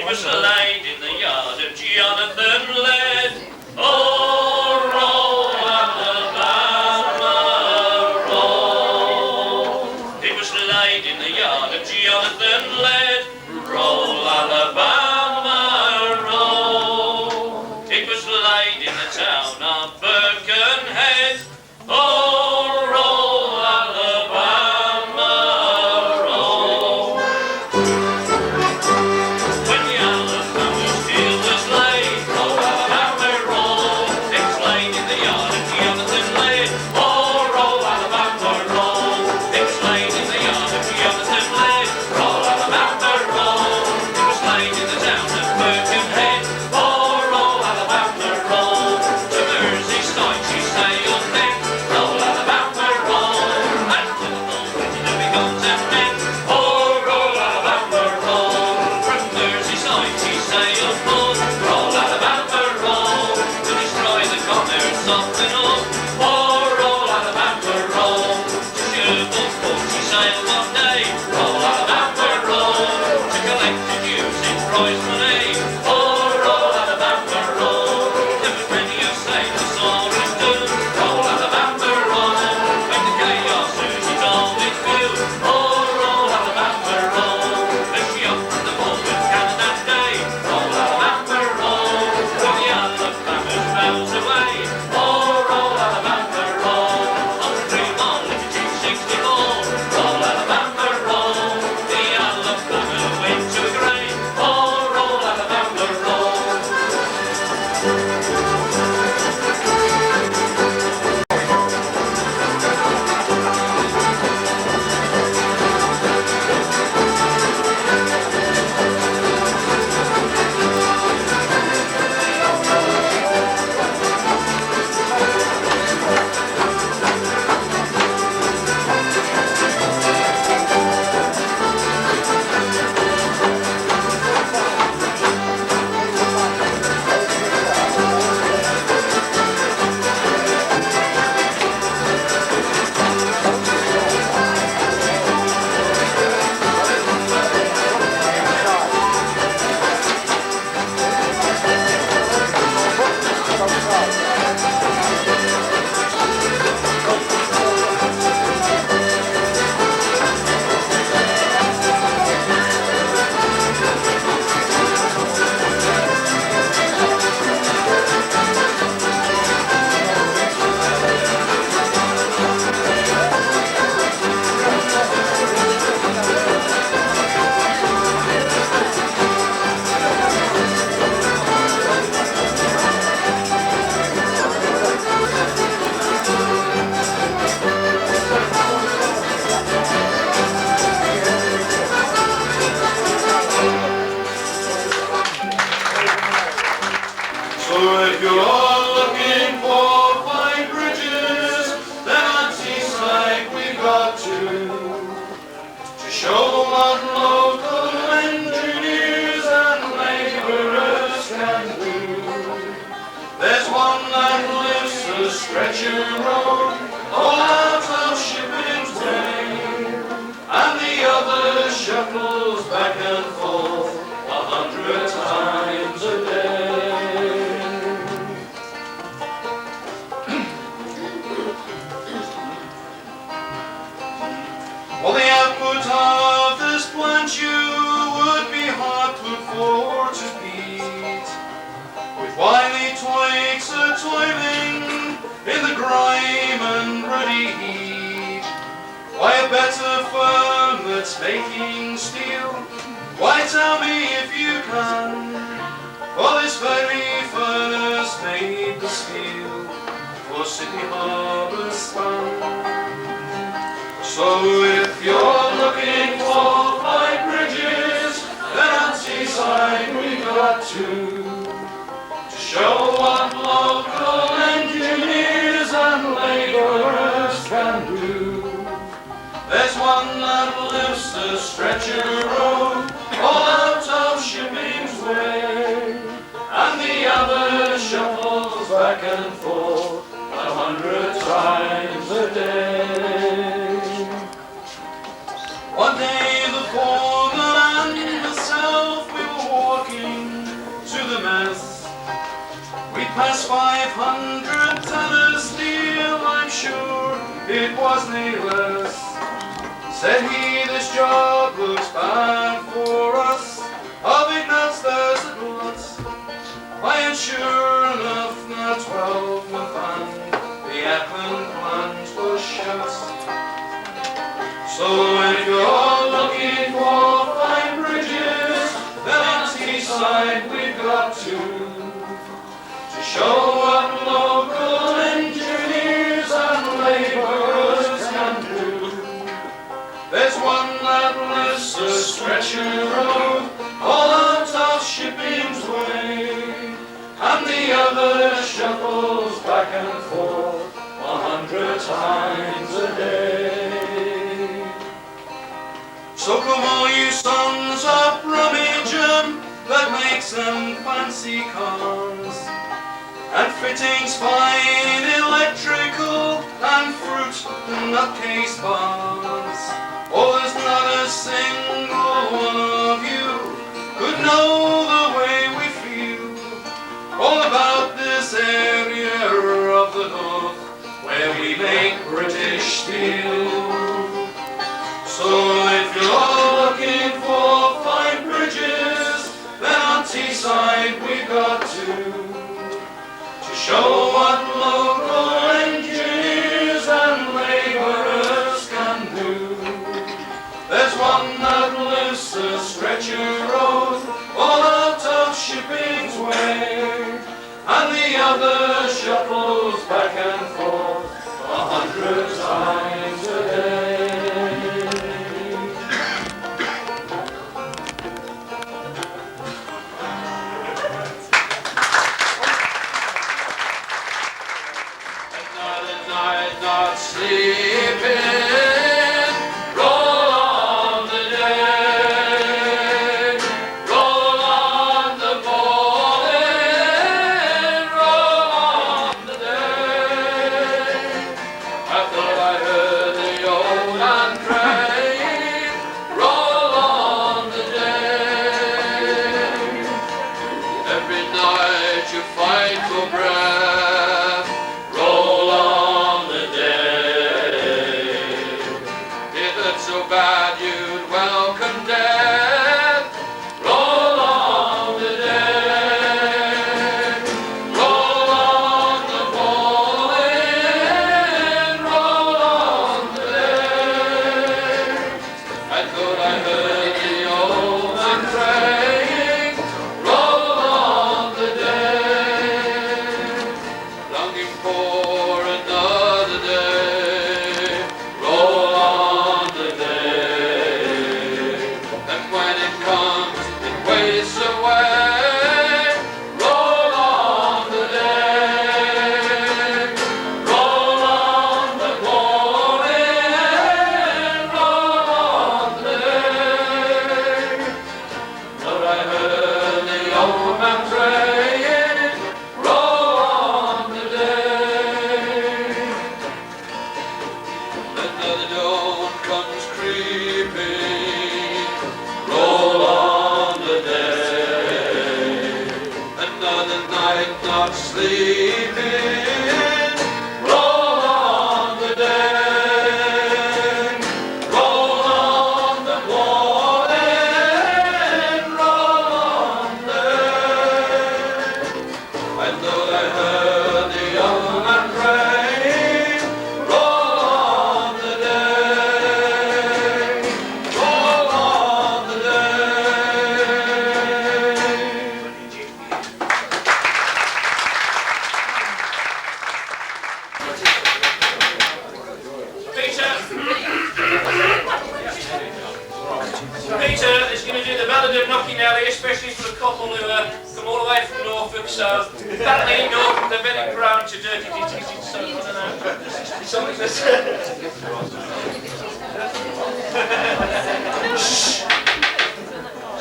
It was laid in the yard of Jonathan Led. Oh, roll, Alabama, roll. It was laid in the yard of Jonathan Led. Roll, Alabama, roll. It was laid in the town of Backen. Oh, roll, Alabama, roll. When the Alabama's hill was laid, roll, Alabama, roll. It was laid in the yard of Jonathan Led. Oh, roll, Alabama, roll. It was laid in the yard of Jonathan Led. Roll, Alabama, roll. It was laid in the town of Birkenhead. Oh, roll, Alabama, roll. To Merseyside she sailed then. Roll, Alabama, roll. And to the north when the guns and men. Oh, roll, Alabama, roll. From Merseyside she sailed north. Roll, Alabama, roll. To destroy the commerce of the north. Oh, roll, Alabama, roll. To Sherwood she sailed one day. Roll, Alabama, roll. To collect the dues in prize money. Oh, roll, Alabama, roll. There was many who sailors saw it done. Roll, Alabama, roll. When the chaos Susie's always good. Oh, roll, Alabama, roll. As she up from the ball with Canada Day. Roll, Alabama, roll. When the Alabama's bows away. Oh, roll, Alabama, roll. On the dream on Liberty 64. Roll, Alabama, roll. The Alabama went to the grave. Oh, roll, Alabama, roll. So if you're looking for fine bridges, then on Seaside we've got to show what local engineers and labourers can do. There's one that lifts a stretcher road all out of Shipping's Way, and the other shuffles back and forth 100 times a day. Well, the output of this plant you would be hard put for to beat, with wily twigs a-toiling in the grime and ruddy heat. Why, a better firm that's making steel, why, tell me if you can, for this very furnace made the steel for Sydney Harbour span. So if you're looking for fine bridges, then on Seaside we've got to show what local engineers and labourers can do. There's one that lifts the stretcher road all out of Shipping's Way, and the other shuffles back and forth 100 times a day. One day the foreman and myself, we were walking as 500 ton of steel, I'm sure it was nae less. Said he, this job looks bad for us, of it nuts there's a glut. Why, and sure enough, na 12 month and the Ackland plant was shut. So if you're looking for fine bridges, then on Teesside we've got to show what local engineers and labourers can do. There's one that lifts a stretcher road all out of Shipping's Way, and the other shuffles back and forth 100 times a day. So come all you sons of Brummagem that makes them fancy cars, and fittings fine, electrical, and fruit nutcase bars. Oh, there's not a single one of you could know the way we feel all about this area of the north where we make British steel. So if you're looking for fine bridges, then on Teesside we've got to show what local engineers and labourers can do. There's one that lifts a stretcher road all out of Shipping's Way, and the other shuffles back and forth 100 times a day. Another night not sleeping. Nellie, especially for the couple who come all the way from Norfolk, so Hadley, Norfolk, they're very proud to dirty ditties, so I don't know. Something that's...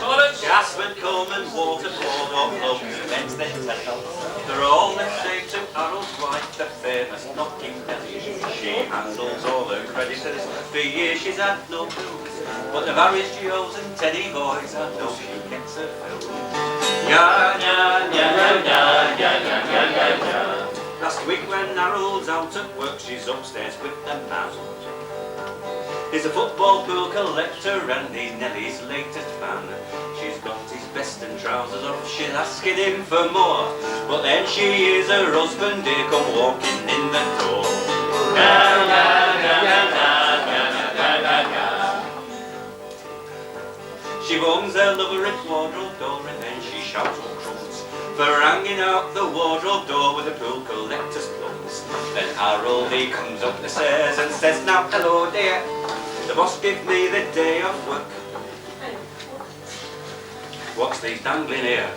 Silence! Gasman, Coleman, Waterford, or Plum, Men's then tell. They're all the same to Harold's wife, the famous knocking Nellie. She handles all her creditors, for years she's had no clue. But the various Geos and Teddy boys, I know she gets her fill. Ya, ya, ya, ya, ya, ya, ya, ya, ya. Harold's out at work, she's upstairs with the man. He's a football pool collector and he's Nellie's latest fan. She's got his vest and trousers off, she's asking him for more. But then she hears her husband here come walking in the door. Na, na, na, na, na, na, na, na. She opens her lover at wardrobe door and then she shouts all crumbs for hanging out the wardrobe door with the pool collector's plums. Then Harold he comes up the stairs and says, now hello dear, the boss give me the day off work. What's these dangling here?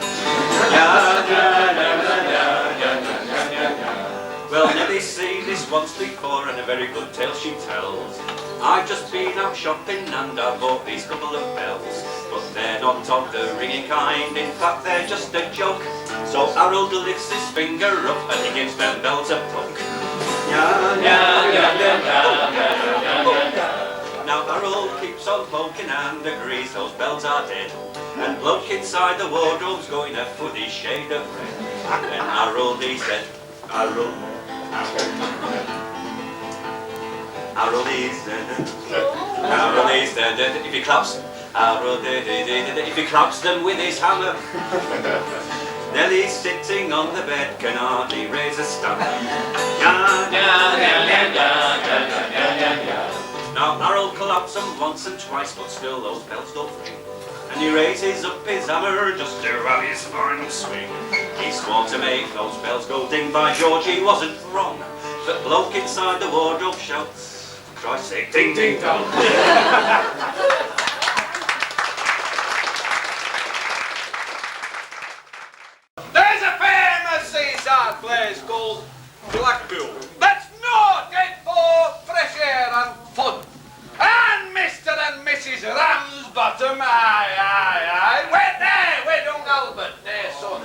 Well, Nellie's seen this once before and a very good tale she tells. I've just been out shopping and I bought these couple of bells. But they're not of the ringing kind, in fact they're just a joke. So Harold lifts his finger up and he gives them bells a poke. Now Harold keeps on poking and agrees those bells are dead. And bloke inside the wardrobe's going a fully shade of red. And Harold he said, Harold is dead. Harold is dead. If he claps, Harold if he claps them with his hammer. Nellie's sitting on the bed, can hardly raise a stammer. Now Harold claps them once and twice, but still those bells don't ring. And he raises up his hammer just to have his final swing. He swore to make those bells go ding, by George he wasn't wrong. But bloke inside the wardrobe shouts, Christ's sake, ding ding dong. There's a famous seaside place called Blackpool that's noted for fresh air and fun. And Mr. and Mrs. Ramsbottom, aye, went there with young Albert, their son.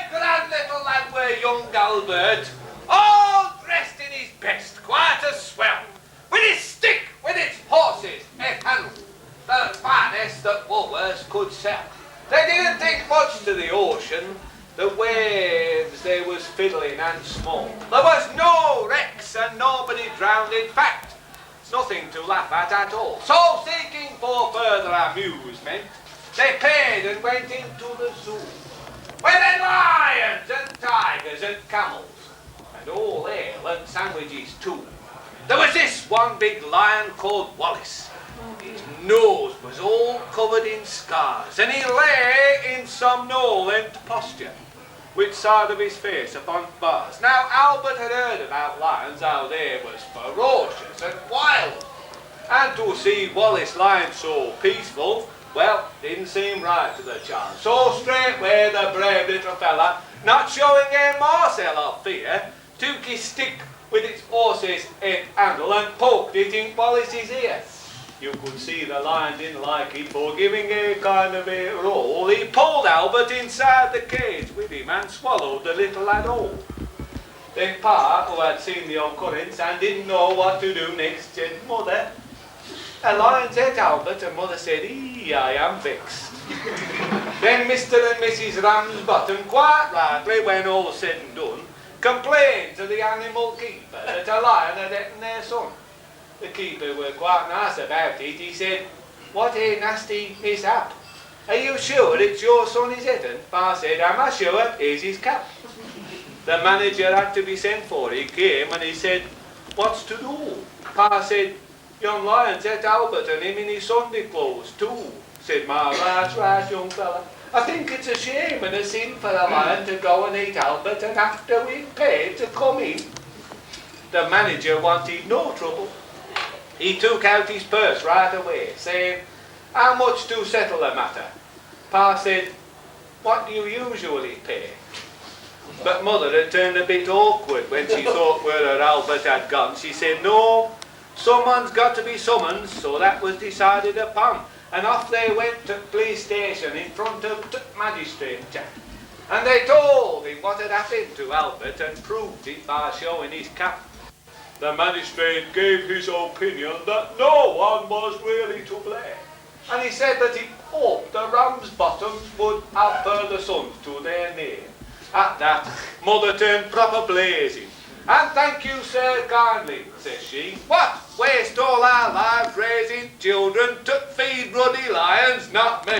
Grand little lad were young Albert, all dressed in his best, quite a swell, with his stick with its horses and handle, the finest that Woolworths could sell. They didn't think much to the ocean, the waves they was fiddling and small. There was no wrecks and nobody drowned, in fact, nothing to laugh at all. So, seeking for further amusement, they paid and went into the zoo, where there lions and tigers and camels, and all ale and sandwiches too. There was this one big lion called Wallace. His nose was all covered in scars, and he lay in somnolent posture, which side of his face upon bars. Now Albert had heard about lions, how they was ferocious and wild, and to see Wallace lying so peaceful, well, didn't seem right to the child. So straightway the brave little fella, not showing a morsel of fear, took his stick with its horse's head handle and poked it in Wallace's ear. You could see the lion didn't like it, for giving a kind of a roll, he pulled Albert inside the cage with him and swallowed the little lad whole. Then Pa, who had seen the occurrence and didn't know what to do next, said, Mother, a lion's ate Albert, and Mother said, I am vexed. Then Mr. and Mrs. Ramsbottom, quite rightly, when all's said and done, complained to the animal keeper that a lion had eaten their son. The keeper were quite nice about it. He said, what a nasty mishap. Are you sure it's your son is eaten? Pa said, am I sure? Here's his cap. The manager had to be sent for. He came and he said, what's to do? Pa said, young lion's ate Albert and him in his Sunday clothes too. Said Ma, right, young fella. I think it's a shame and a sin for a lion to go and eat Albert and after we've paid to come in. The manager wanted no trouble. He took out his purse right away, saying, how much to settle the matter? Pa said, what do you usually pay? But Mother had turned a bit awkward when she thought where her Albert had gone. She said, no, someone's got to be summoned, so that was decided upon. And off they went to the police station in front of the magistrate chap. And they told him what had happened to Albert and proved it by showing his cap. The magistrate gave his opinion that no one was really to blame. And he said that he hoped the Ramsbottoms would have further sons to their name. At that, Mother turned proper blazing. And thank you, sir, kindly, says she. What? Waste all our lives raising children to feed ruddy lions? Not me.